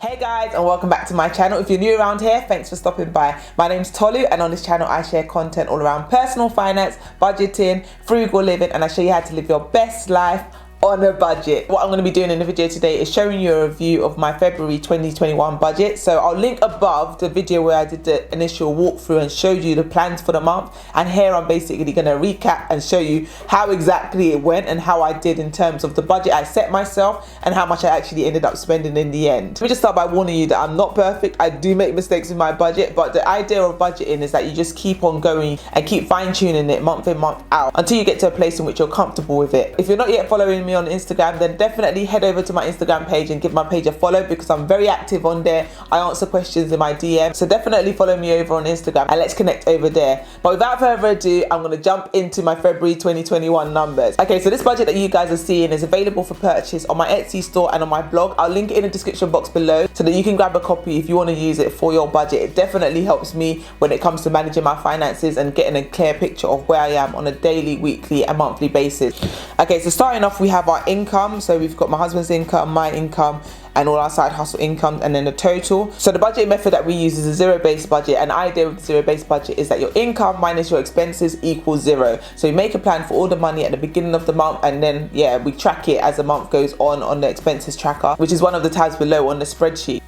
Hey guys, and welcome back to my channel. If you're new around here, thanks for stopping by. My name's Tolu, and on this channel I share content all around personal finance, budgeting, frugal living, and I show you how to live your best life on a budget. What I'm going to be doing in the video today is showing you a review of my February 2021 budget. So I'll link above the video where I did the initial walkthrough and showed you the plans for the month, and here I'm basically going to recap and show you how exactly it went and how I did in terms of the budget I set myself and how much I actually ended up spending in the end. Let me just start by warning you that I'm not perfect. I do make mistakes with my budget, but the idea of budgeting is that you just keep on going and keep fine-tuning it month in, month out until you get to a place in which you're comfortable with it. If you're not yet following me on Instagram, then definitely head over to my Instagram page and give my page a follow, because I'm very active on there. I answer questions in my DM, so definitely follow me over on Instagram and let's connect over there. But without further ado, I'm going to jump into my February 2021 numbers. Okay, so this budget that you guys are seeing is available for purchase on my Etsy store and on my blog. I'll link it in the description box below so that you can grab a copy if you want to use it for your budget. It definitely helps me when it comes to managing my finances and getting a clear picture of where I am on a daily, weekly and monthly basis. Okay, so starting off, we have our income. So we've got my husband's income, my income, and all our side hustle income, and then the total. So the budget method that we use is a zero-based budget, and the idea with the zero-based budget is that your income minus your expenses equals zero. So you make a plan for all the money at the beginning of the month, and then we track it as the month goes on the expenses tracker, which is one of the tabs below on the spreadsheet.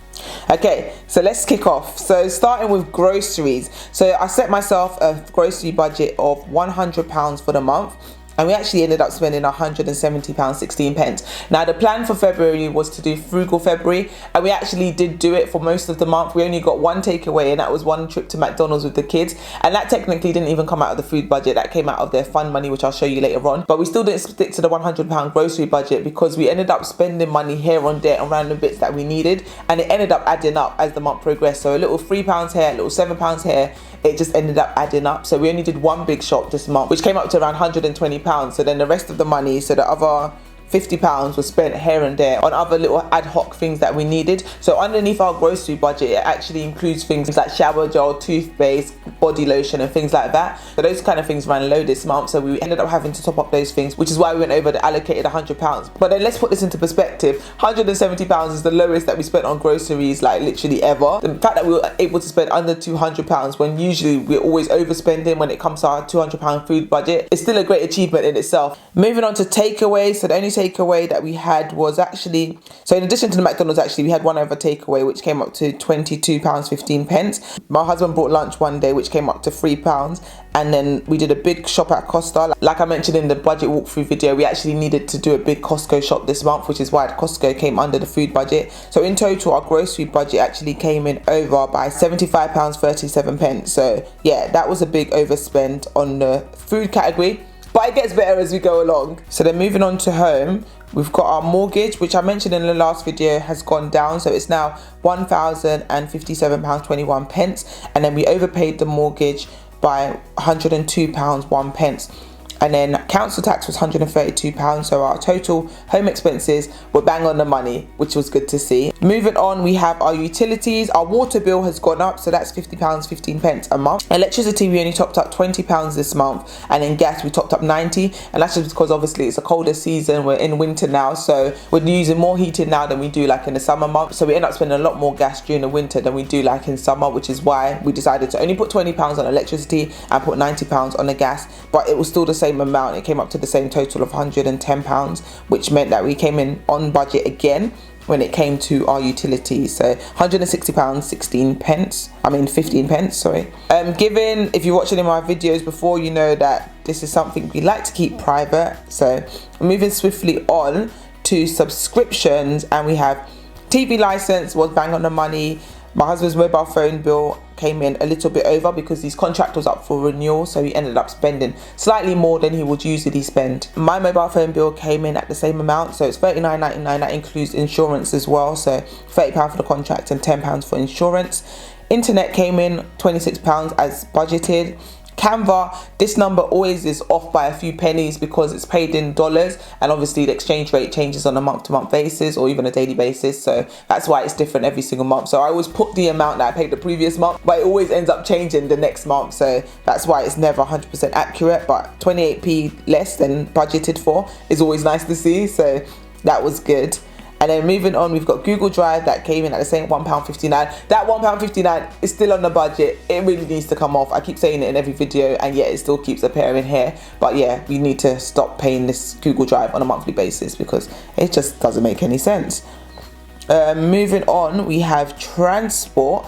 Okay, so let's kick off. So starting with groceries. So I set myself a grocery budget of £100 for the month, and we actually ended up spending £170.16. Now the plan for February was to do frugal February, and we actually did do it for most of the month. We only got one takeaway, and that was one trip to McDonald's with the kids, and that technically didn't even come out of the food budget. That came out of their fun money, which I'll show you later on. But we still didn't stick to the £100 grocery budget because we ended up spending money here and there on random bits that we needed, and it ended up adding up as the month progressed. So a little £3 here, a little £7 here, it just ended up adding up. So we only did one big shop this month, which came up to around £120. So then the rest of the money, so the other £50 was spent here and there on other little ad hoc things that we needed. So underneath our grocery budget, it actually includes things like shower gel, toothpaste, body lotion and things like that. So those kind of things ran low this month, so we ended up having to top up those things, which is why we went over the allocated £100. But then let's put this into perspective. £170 is the lowest that we spent on groceries, like literally ever. The fact that we were able to spend under £200 when usually we're always overspending when it comes to our £200 food budget, is still a great achievement in itself. Moving on to takeaways. So the only takeaway that we had was actually, so in addition to the McDonald's, actually we had one other takeaway which came up to £22.15. My husband brought lunch one day which came up to £3, and then we did a big shop at Costa. Like I mentioned in the budget walkthrough video, we actually needed to do a big Costco shop this month, which is why Costco came under the food budget. So in total our grocery budget actually came in over by £75.37. So yeah, that was a big overspend on the food category. But it gets better as we go along. So then moving on to home, we've got our mortgage, which I mentioned in the last video has gone down. So it's now £1,057.21. And then we overpaid the mortgage by £102.01. And then council tax was £132, so our total home expenses were bang on the money, which was good to see. Moving on, we have our utilities. Our water bill has gone up, so that's £50.15 a month. Electricity, we only topped up £20 this month, and in gas we topped up £90, and that's just because obviously it's a colder season. We're in winter now, so we're using more heating now than we do like in the summer months. So we end up spending a lot more gas during the winter than we do like in summer, which is why we decided to only put £20 on electricity and put £90 on the gas, but it was still the same amount. It came up to the same total of £110, which meant that we came in on budget again when it came to our utilities. So £160.15 sorry. Given, if you watched any of my videos before, you know that this is something we like to keep private. So moving swiftly on to subscriptions, and we have TV license was bang on the money. My husband's mobile phone bill came in a little bit over because his contract was up for renewal, so he ended up spending slightly more than he would usually spend. My mobile phone bill came in at the same amount, so it's £39.99. That includes insurance as well, so £30 for the contract and £10 for insurance. Internet came in £26 as budgeted. Canva, this number always is off by a few pennies because it's paid in dollars, and obviously the exchange rate changes on a month-to-month basis or even a daily basis, so that's why it's different every single month. So I always put the amount that I paid the previous month, but it always ends up changing the next month, so that's why it's never 100% accurate. But 28p less than budgeted for is always nice to see, so that was good. And then moving on, we've got Google Drive that came in at the same £1.59. That £1.59 is still on the budget. It really needs to come off. I keep saying it in every video, and yet it still keeps appearing here. But yeah, we need to stop paying this Google Drive on a monthly basis because it just doesn't make any sense. Moving on, we have transport.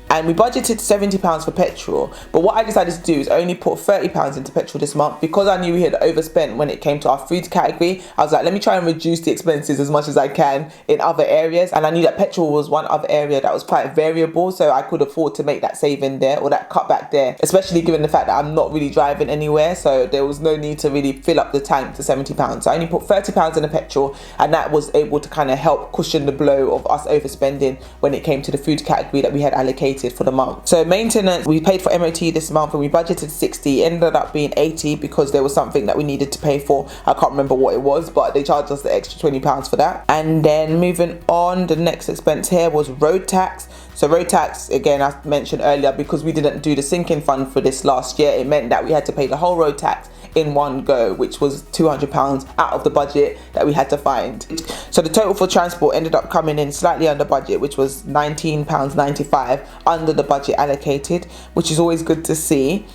And we budgeted £70 for petrol, but what I decided to do is only put £30 into petrol this month because I knew we had overspent when it came to our food category. I was like, let me try and reduce the expenses as much as I can in other areas, and I knew that petrol was one other area that was quite variable, so I could afford to make that saving there or that cutback there, especially given the fact that I'm not really driving anywhere, so there was no need to really fill up the tank to £70. So I only put £30 in the petrol, and that was able to kind of help cushion the blow of us overspending when it came to the food category that we had allocated for the month. So maintenance, we paid for MOT this month and we budgeted 60. It ended up being 80 because there was something that we needed to pay for. I can't remember what it was, but they charged us the extra £20 for that. And then moving on, the next expense here was road tax. So road tax, again, I mentioned earlier, because we didn't do the sinking fund for this last year, it meant that we had to pay the whole road tax in one go, which was £200 out of the budget that we had to find. So the total for transport ended up coming in slightly under budget, which was £19.95 under the budget allocated, which is always good to see.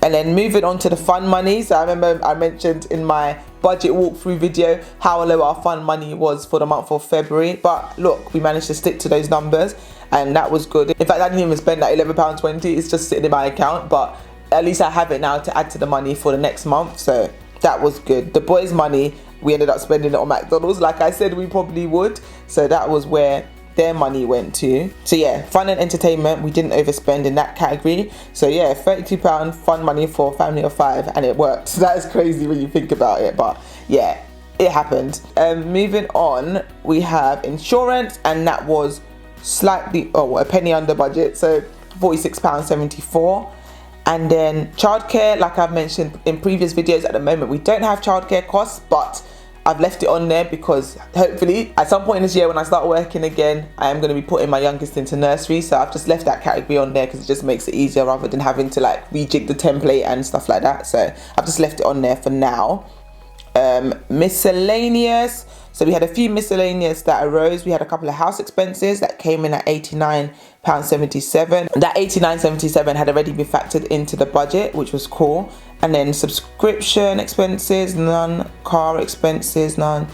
And then moving on to the fund money. So I remember I mentioned in my budget walkthrough video how low our fund money was for the month of February, but look, we managed to stick to those numbers and that was good. In fact, I didn't even spend that £11.20, it's just sitting in my account, but at least I have it now to add to the money for the next month, so that was good. The boys' money, we ended up spending it on McDonald's like I said we probably would, so that was where their money went to. So yeah, fun and entertainment, we didn't overspend in that category. So yeah, £32 fun money for a family of 5, and it worked. So that is crazy when you think about it, but yeah, it happened. Moving on, we have insurance, and that was slightly, a penny under budget, so £46.74. And then childcare, like I've mentioned in previous videos, at the moment we don't have childcare costs, but I've left it on there because hopefully at some point in this year when I start working again, I am going to be putting my youngest into nursery, so I've just left that category on there because it just makes it easier rather than having to like rejig the template and stuff like that. So I've just left it on there for now. Miscellaneous, so we had a few miscellaneous that arose. We had a couple of house expenses that came in at £89.77. That £89.77 had already been factored into the budget, which was cool. And then subscription expenses, none. Car expenses, none.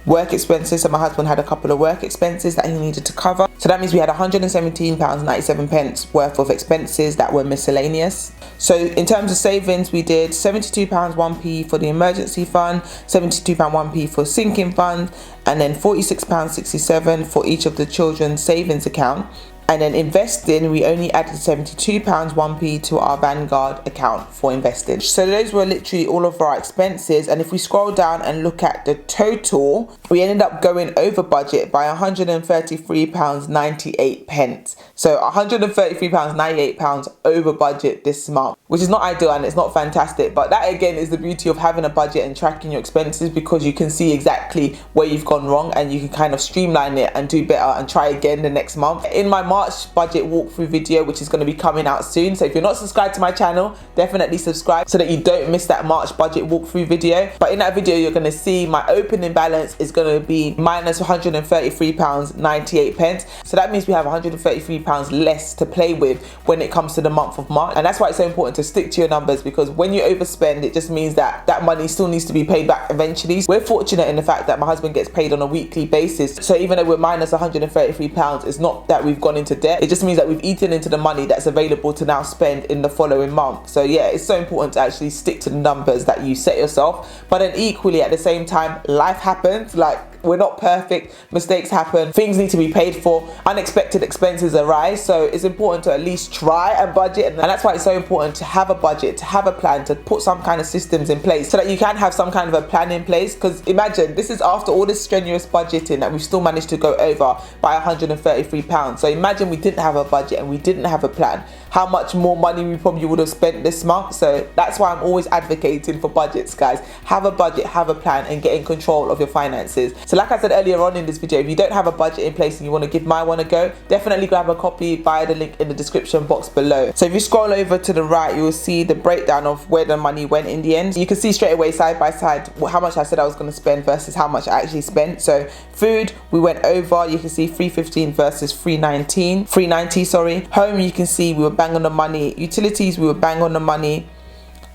Work expenses, so my husband had a couple of work expenses that he needed to cover. So that means we had £117.97 worth of expenses that were miscellaneous. So in terms of savings, we did £72 1p for the emergency fund, £72 1p for sinking fund, and then £46.67 for each of the children's savings account. And then investing, we only added £72 1p to our Vanguard account for investing. So those were literally all of our expenses. And if we scroll down and look at the total, we ended up going over budget by £133.98. So £133.98 over budget this month, which is not ideal and it's not fantastic. But that again is the beauty of having a budget and tracking your expenses, because you can see exactly where you've gone wrong and you can kind of streamline it and do better and try again the next month. In my March budget walkthrough video, which is going to be coming out soon, so if you're not subscribed to my channel, definitely subscribe so that you don't miss that March budget walkthrough video. But in that video you're going to see my opening balance is going to be minus £133.98. So that means we have £133 less to play with when it comes to the month of March, and that's why it's so important to stick to your numbers, because when you overspend, it just means that that money still needs to be paid back eventually. We're fortunate in the fact that my husband gets paid on a weekly basis, so even though we're minus £133, it's not that we've gone into debt, it just means that we've eaten into the money that's available to now spend in the following month. So yeah, it's so important to actually stick to the numbers that you set yourself. But then equally at the same time, life happens. Like, we're not perfect, mistakes happen, things need to be paid for, unexpected expenses arise, so it's important to at least try and budget. And that's why it's so important to have a budget, to have a plan, to put some kind of systems in place so that you can have some kind of a plan in place. Because imagine, this is after all this strenuous budgeting that we've still managed to go over by £133. So imagine we didn't have a budget and we didn't have a plan. how much more money we probably would have spent this month. So that's why I'm always advocating for budgets, guys. Have a budget, have a plan, and get in control of your finances. So like I said earlier on in this video, if you don't have a budget in place and you want to give my one a go, definitely grab a copy via the link in the description box below. So if you scroll over to the right, you will see the breakdown of where the money went in the end. You can see straight away side by side how much I said I was going to spend versus how much I actually spent. So food, we went over. You can see 315 versus 390, sorry. Home, you can see we were bang on the money. Utilities, we were bang on the money.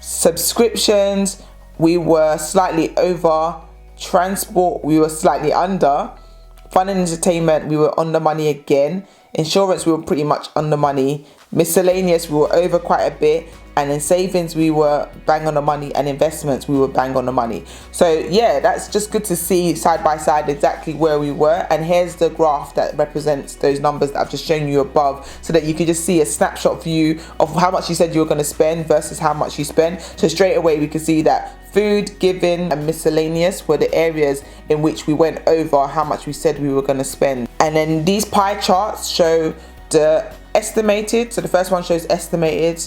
Subscriptions, we were slightly over. Transport, we were slightly under. Fun and entertainment, we were on the money again. Insurance, we were pretty much on the money. Miscellaneous, we were over quite a bit. And in savings, we were bang on the money, and investments, we were bang on the money. So yeah, that's just good to see side by side exactly where we were. And here's the graph that represents those numbers that I've just shown you above, so that you can just see a snapshot view of how much you said you were going to spend versus how much you spent. So straight away we can see that food, giving, and miscellaneous were the areas in which we went over how much we said we were going to spend. And then these pie charts show the estimated. So the first one shows estimated,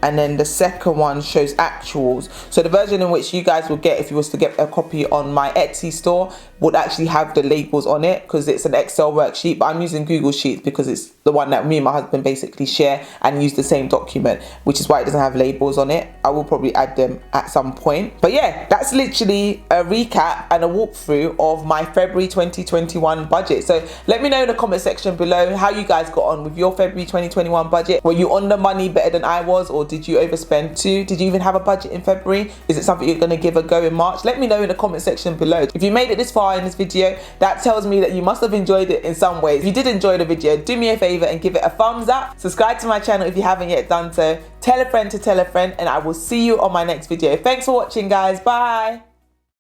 and then the second one shows actuals. So the version in which you guys will get if you was to get a copy on my Etsy store would actually have the labels on it, because it's an Excel worksheet, but I'm using Google Sheets because it's the one that me and my husband basically share and use the same document, which is why it doesn't have labels on it. I will probably add them at some point. But yeah, that's literally a recap and a walkthrough of my February 2021 budget. So let me know in the comment section below how you guys got on with your February 2021 budget. Were you on the money better than I was, or did you overspend too? Did you even have a budget in February? Is it something you're going to give a go in March? Let me know in the comment section below. If you made it this far in this video, that tells me that you must have enjoyed it in some way. If you did enjoy the video, do me a favor and give it a thumbs up. Subscribe to my channel if you haven't yet done so. Tell a friend to tell a friend, and I will see you on my next video. Thanks for watching, guys. Bye.